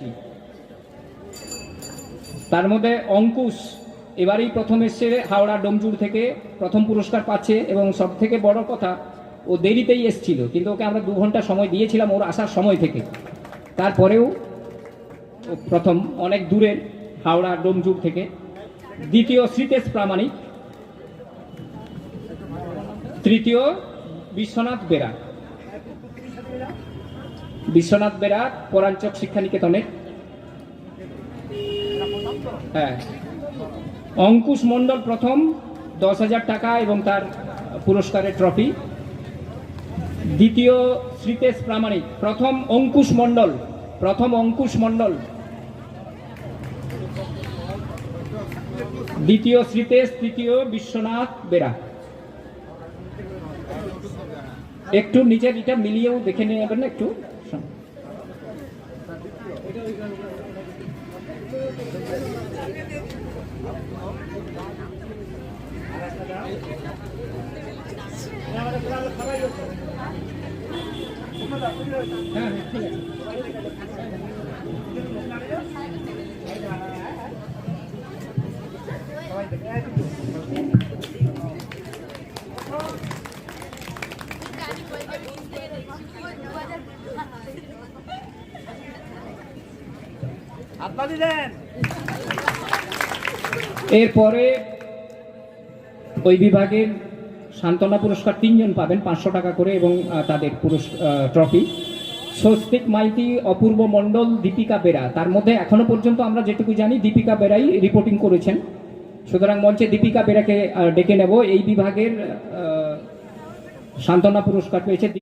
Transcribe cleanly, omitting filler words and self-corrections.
এসছি। তার মধ্যে অঙ্কুশ এবারেই প্রথম এসছে হাওড়া ডোমজুড় থেকে, প্রথম পুরস্কার পাচ্ছে এবং সব থেকে বড় কথা ও দেরিতেই এসছিল, কিন্তু ওকে আমরা 2 ঘন্টা সময় দিয়েছিলাম ওর আসার সময় থেকে। তারপরেও প্রথম, অনেক দূরের হাওড়া ডোমজুড় থেকে। দ্বিতীয় শ্রীতেশ প্রামাণিক, তৃতীয় বিশ্বনাথ বেরা। বিশ্বনাথ বেরা পরাঞ্চক শিক্ষা নিকেতনের। হ্যাঁ, অঙ্কুশ মণ্ডল প্রথম, 10,000 টাকা এবং তার পুরস্কারের ট্রফি। দ্বিতীয় শ্রীতেশ প্রামাণিক, প্রথম অঙ্কুশ মণ্ডল, দ্বিতীয় শ্রীতেশ, তৃতীয় বিশ্বনাথ বেরা। একটু নিচের এটা মিলিয়েও দেখে নিয়ে যাবেন না একটু। হ্যাঁ, ঠিক আছে। এরপরে ওই বিভাগের সান্ত্বনা পুরস্কার 3 জন পাবেন 500 টাকা করে এবং তাদের ট্রফি। স্বস্তিক মাইতি, অপূর্ব মণ্ডল, দীপিকা বেরা। তার মধ্যে এখনো পর্যন্ত আমরা যেটুকু জানি দীপিকা বেরাই রিপোর্টিং করেছেন, সুতরাং মঞ্চে দীপিকা বেরাকে ডেকে নেব। এই বিভাগের সান্ত্বনা পুরস্কার পেয়েছে।